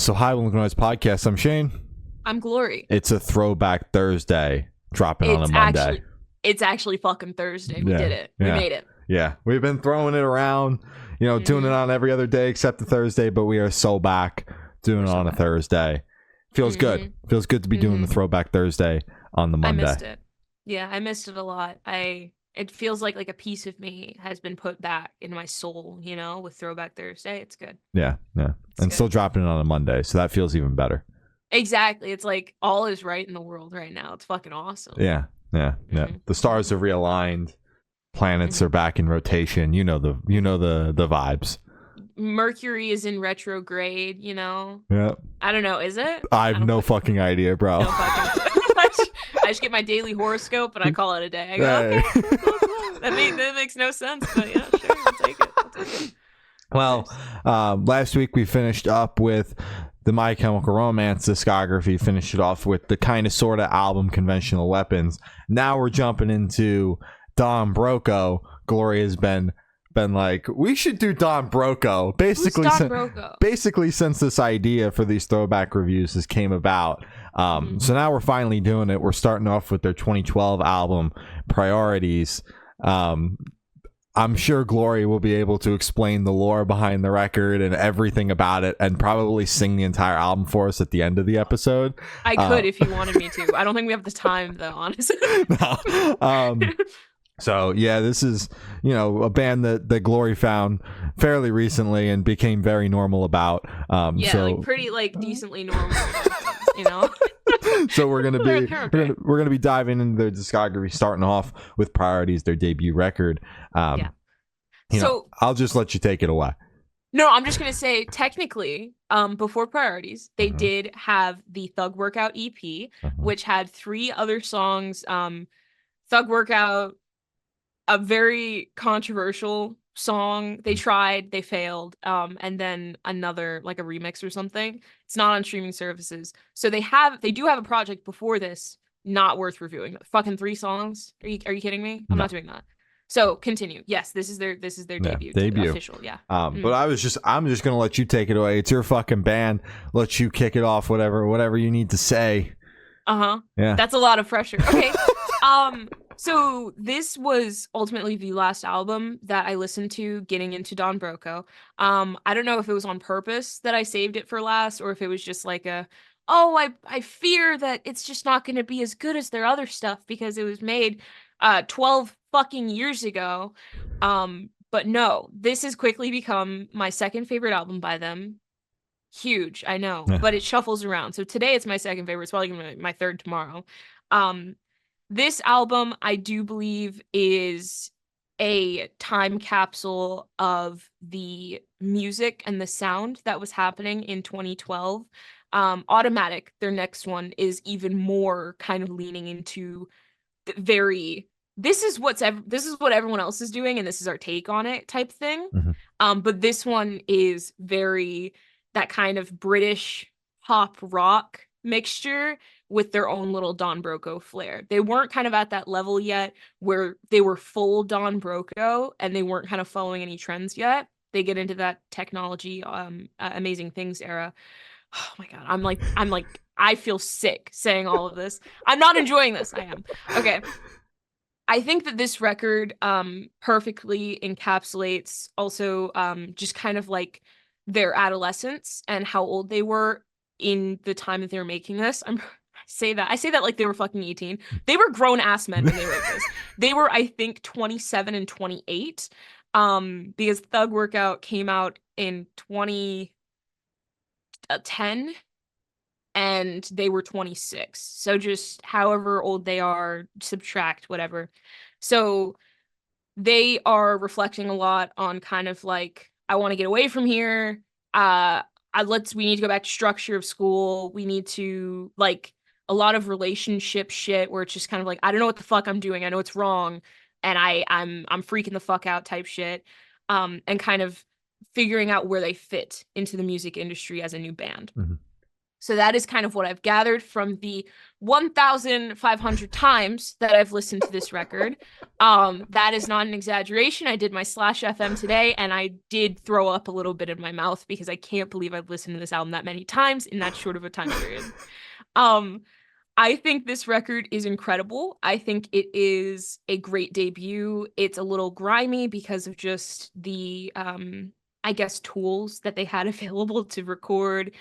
So hi, Look Noise Podcast. I'm Shane. I'm Glory. It's a Throwback Thursday, dropping on a Monday. It's actually fucking Thursday. We did it. We made it. Yeah, we've been throwing it around, doing it on every other day except the Thursday, but we are so back doing it on a Thursday. Feels good. Feels good to be doing the Throwback Thursday on the Monday. I missed it. Yeah, I missed it a lot. It feels like a piece of me has been put back in my soul, with Throwback Thursday. It's good. Yeah. And still dropping it on a Monday, so that feels even better. Exactly. It's like all is right in the world right now. It's fucking awesome. Yeah. The stars have realigned. Planets are back in rotation. You know the vibes. Mercury is in retrograde, Yeah. I don't know, is it? I have no fucking idea, bro. I just get my daily horoscope and I call it a day. I go, okay, cool. That makes no sense, but yeah, sure, I'll take it. Well, last week we finished up with the My Chemical Romance discography, finished it off with the kind of sort of album Conventional Weapons. Now we're jumping into Don Broco. Gloria has been like, we should do Don Broco. Basically, since this idea for these throwback reviews has came about. So now we're finally doing it. We're starting off with their 2012 album, Priorities. I'm sure Glory will be able to explain the lore behind the record and everything about it and probably sing the entire album for us at the end of the episode. I could if you wanted me to. I don't think we have the time, though, honestly. No. So, yeah, this is, a band that Glory found fairly recently and became very normal about. Pretty, decently normal, So we're gonna be diving into their discography, starting off with Priorities, their debut record. So I'll just let you take it away. No, I'm just gonna say, technically, before Priorities, they did have the Thug Workout EP, which had 3 other songs. Thug Workout, a very controversial song. They tried, they failed, and then another, like a remix or something. It's not on streaming services, so they do have a project before this, not worth reviewing. Fucking 3 songs. Are you kidding me? I'm not doing that. So continue. Yes, this is their debut official. Yeah. But I'm just gonna let you take it away. It's your fucking band. Let you kick it off. Whatever you need to say. Yeah. That's a lot of pressure. Okay. So this was ultimately the last album that I listened to getting into Don Broco. I don't know if it was on purpose that I saved it for last, or if it was just like I fear that it's just not going to be as good as their other stuff because it was made 12 fucking years ago. But no, this has quickly become my second favorite album by them. Huge, I know, but it shuffles around. So today it's my second favorite. It's probably going to be my third tomorrow. This album, I do believe, is a time capsule of the music and the sound that was happening in 2012. Automatic, their next one, is even more kind of leaning into this is what everyone else is doing and this is our take on it type thing. But this one is very that kind of British pop rock mixture with their own little Don Broco flair. They weren't kind of at that level yet where they were full Don Broco and they weren't kind of following any trends yet. They get into that technology, amazing things era. Oh my God. I'm like, I feel sick saying all of this. I'm not enjoying this. I am. Okay. I think that this record perfectly encapsulates also just kind of like their adolescence and how old they were in the time that they were making this. I say that like they were fucking 18. They were grown ass men when they wrote this. They were, I think, 27 and 28. Because Thug Workout came out in 2010 and they were 26. So just however old they are, subtract whatever. So they are reflecting a lot on kind of like, I want to get away from here. We need to go back to structure of school. We need to, like, a lot of relationship shit where it's just kind of like, I don't know what the fuck I'm doing. I know it's wrong. And I'm freaking the fuck out type shit. And kind of figuring out where they fit into the music industry as a new band. So that is kind of what I've gathered from the 1,500 times that I've listened to this record. That is not an exaggeration. I did my /FM today, and I did throw up a little bit in my mouth because I can't believe I've listened to this album that many times in that short of a time period. I think this record is incredible. I think it is a great debut. It's a little grimy because of just the, I guess, tools that they had available to record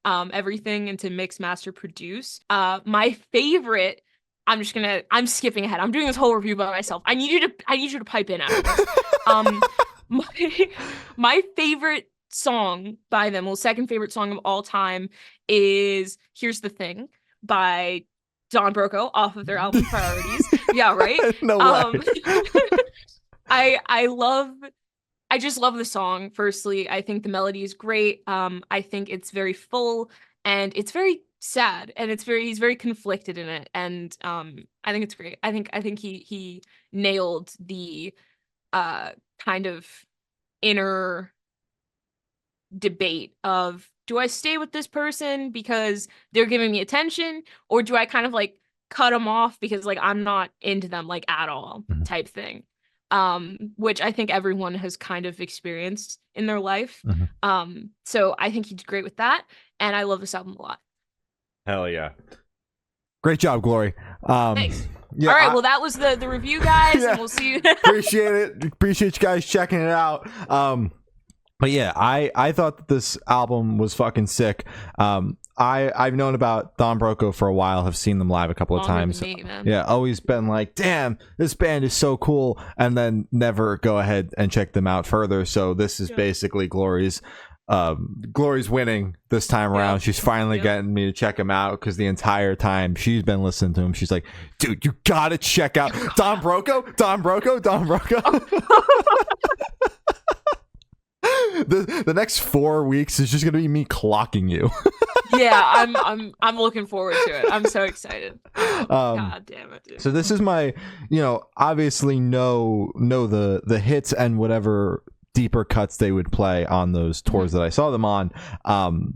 everything and to mix, master, produce. My favorite, I'm skipping ahead. I'm doing this whole review by myself. I need you to pipe in after this. My favorite song by them, well, second favorite song of all time is Here's the Thing by Don Broco off of their album Priorities. Yeah, right? No way. I just love the song. Firstly, I think the melody is great. I think it's very full and it's very sad and he's very conflicted in it. And I think it's great. I think he nailed the kind of inner debate of, do I stay with this person because they're giving me attention, or do I kind of like cut them off because like I'm not into them like at all type thing, which I think everyone has kind of experienced in their life. So I think he did great with that, and I love this album a lot. Hell yeah, great job, Glory. Thanks. Yeah, all right, well, that was the review, guys. Yeah. And we'll see you. Appreciate you guys checking it out. But yeah, I thought that this album was fucking sick. I've known about Don Broco for a while, have seen them live a couple of times. Me, man. Yeah, always been like, damn, this band is so cool, and then never go ahead and check them out further. So this is basically Glory's winning this time around. She's finally getting me to check him out, because the entire time she's been listening to him, she's like, dude, you gotta check out Don Broco. The next 4 weeks is just gonna be me clocking you. Yeah, I'm looking forward to it. I'm so excited. God damn it, dude. So this is my, obviously know the hits and whatever deeper cuts they would play on those tours that I saw them on.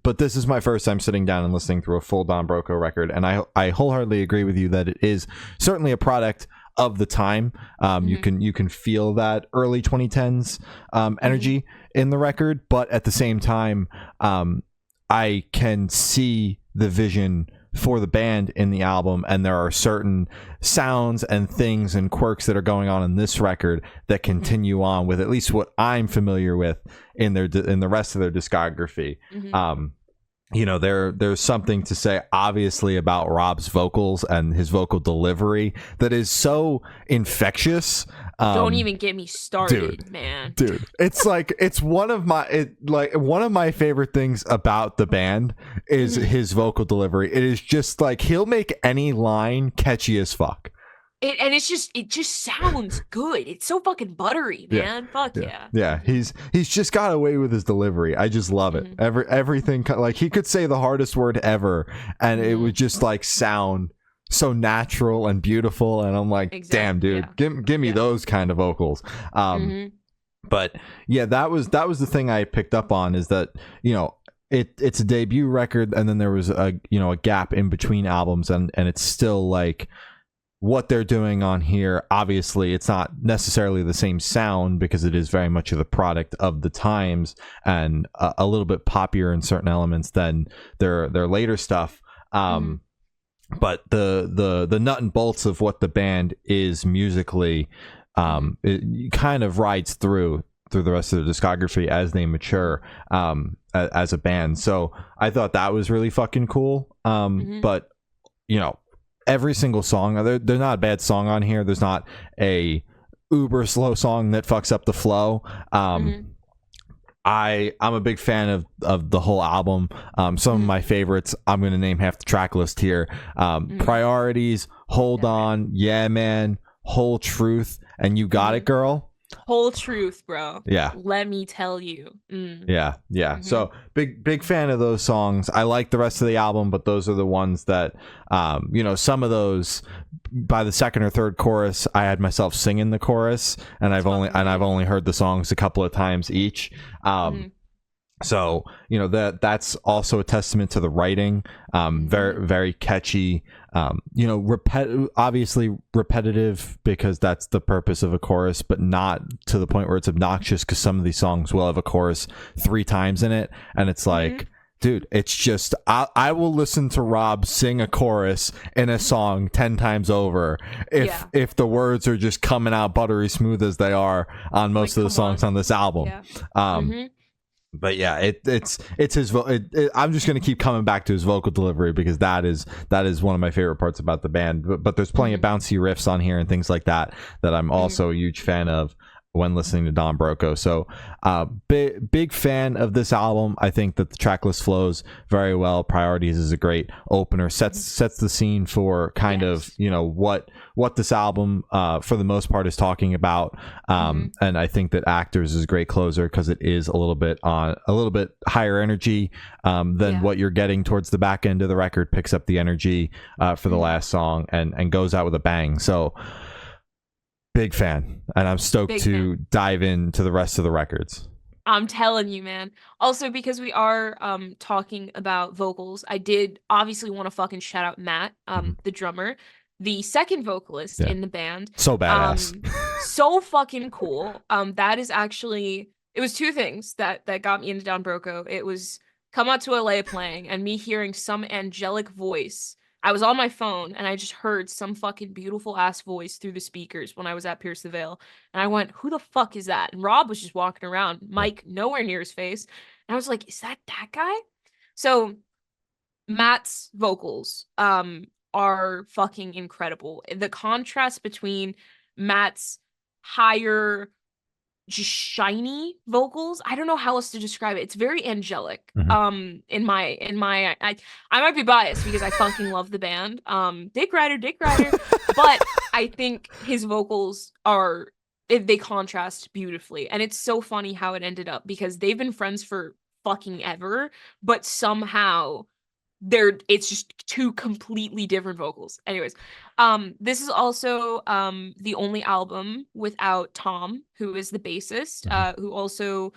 But this is my first time sitting down and listening through a full Don Broco record, and I wholeheartedly agree with you that it is certainly a product of the time. You can feel that early 2010s energy in the record, but at the same time, I can see the vision for the band in the album, and there are certain sounds and things and quirks that are going on in this record that continue on with at least what I'm familiar with in the rest of their discography. There's something to say, obviously, about Rob's vocals and his vocal delivery that is so infectious. Don't even get me started, man. Dude, it's like one of my favorite things about the band is his vocal delivery. It is just like he'll make any line catchy as fuck. It just sounds good. It's so fucking buttery, man. Fuck yeah. Yeah, he's just got away with his delivery. I just love it. Everything, like, he could say the hardest word ever and it would just like sound so natural and beautiful, and I'm like, damn, dude, give me those kind of vocals. But yeah, that was the thing I picked up on, is that it's a debut record, and then there was a gap in between albums, and it's still like what they're doing on here. Obviously, it's not necessarily the same sound because it is very much of the product of the times and a little bit poppier in certain elements than their later stuff. But the nut and bolts of what the band is musically, it kind of rides through the rest of the discography as they mature as a band. So I thought that was really fucking cool. But every single song, there's not a bad song on here. There's not a uber slow song that fucks up the flow. I'm a big fan of the whole album. Some of my favorites, I'm going to name half the track list here. Priorities, Hold On, Yeah Man, Whole Truth, and You Got It Girl. Whole Truth, bro. Yeah. Let me tell you. Yeah. So big fan of those songs. I like the rest of the album, but those are the ones that, some of those, by the second or third chorus, I had myself singing the chorus, and I've only heard the songs a couple of times each. So, you know, that's also a testament to the writing. Very, very catchy. You know, obviously repetitive, because that's the purpose of a chorus, but not to the point where it's obnoxious, because some of these songs will have a chorus 3 times in it, and it's like, dude, it's just, I will listen to Rob sing a chorus in a song 10 times over if the words are just coming out buttery smooth as they are on most of the songs on this album. But yeah, it's his. I'm just gonna keep coming back to his vocal delivery, because that is one of my favorite parts about the band. But there's plenty of bouncy riffs on here and things like that I'm also a huge fan of when listening to Don Broco. So big fan of this album. I think that the track list flows very well. Priorities is a great opener, sets the scene for kind of, you know, what this album for the most part is talking about. And I think that Actors is a great closer, because it is a little bit higher energy than what you're getting towards the back end of the record. Picks up the energy for the last song and goes out with a bang. So big fan, and I'm stoked to dive into the rest of the records. I'm telling you, man. Also, because we are talking about vocals, I did obviously want to fucking shout out Matt, the drummer, the second vocalist in the band. So badass. So fucking cool. That is actually, it was 2 things that got me into Don Broco. It was Come Out to LA playing, and me hearing some angelic voice. I was on my phone and I just heard some fucking beautiful ass voice through the speakers when I was at Pierce the Veil. And I went, who the fuck is that? And Rob was just walking around, mic nowhere near his face. And I was like, is that guy? So Matt's vocals are fucking incredible. The contrast between Matt's higher, just shiny vocals, I don't know how else to describe it. It's very angelic. In my I might be biased because I fucking love the band. Dick Rider. But I think his vocals they contrast beautifully. And it's so funny how it ended up, because they've been friends for fucking ever, but somehow it's just 2 completely different vocals. Anyways, this is also the only album without Tom, who is the bassist, who also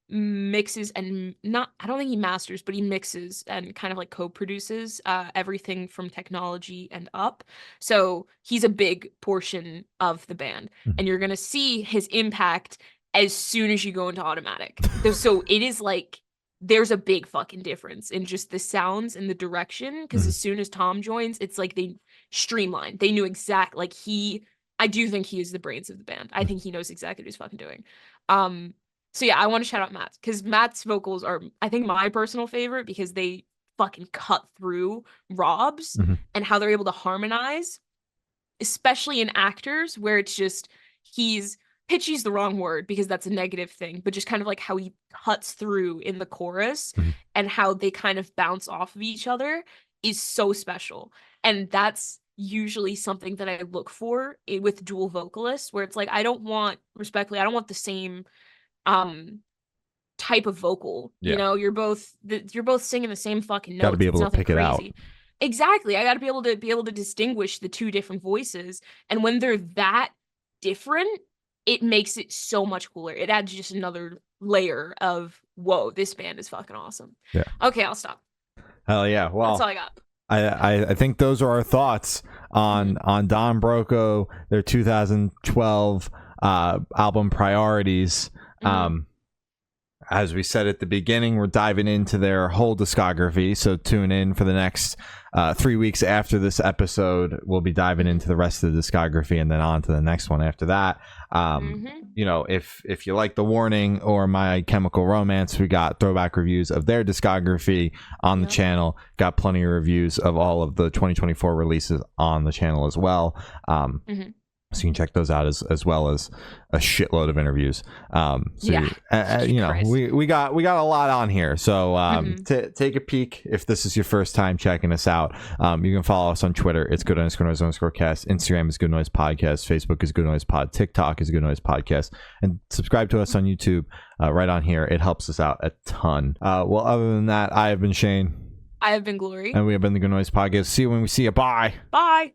mixes and I don't think he masters, but he mixes and kind of like co-produces everything from Technology and up. So he's a big portion of the band, and you're gonna see his impact as soon as you go into Automatic. So it is like, there's a big fucking difference in just the sounds and the direction, because as soon as Tom joins, it's like they streamlined. They knew exactly, like I do think he is the brains of the band. I think he knows exactly what he's fucking doing. So yeah, I want to shout out Matt, because Matt's vocals are, I think, my personal favorite, because they fucking cut through Rob's and how they're able to harmonize, especially in Actors, where it's just, pitchy's the wrong word because that's a negative thing, but just kind of like how he cuts through in the chorus and how they kind of bounce off of each other is so special. And that's usually something that I look for with dual vocalists, where it's like, I don't want the same type of vocal. You know, you're both singing the same fucking notes. Got to be able to pick it out. Exactly. I got to be able to distinguish the 2 different voices, and when they're that different, it makes it so much cooler. It adds just another layer of, whoa, this band is fucking awesome. Yeah. Okay, I'll stop. Hell yeah. Well, that's all I got. I think those are our thoughts on Don Broco, their 2012 album Priorities. As we said at the beginning, we're diving into their whole discography, so tune in for the next 3 weeks after this episode. We'll be diving into the rest of the discography and then on to the next one after that. You know, if you like The Warning or My Chemical Romance, we got throwback reviews of their discography on the channel. Got plenty of reviews of all of the 2024 releases on the channel as well. So you can check those out as well as a shitload of interviews. You know, we got a lot on here. So take a peek if this is your first time checking us out. You can follow us on Twitter. It's Good_Noise_Cast. Instagram is Good Noise Podcast. Facebook is Good Noise Pod. TikTok is Good Noise Podcast. And subscribe to us on YouTube right on here. It helps us out a ton. Well, other than that, I have been Shane. I have been Glory. And we have been the Good Noise Podcast. See you when we see you. Bye. Bye.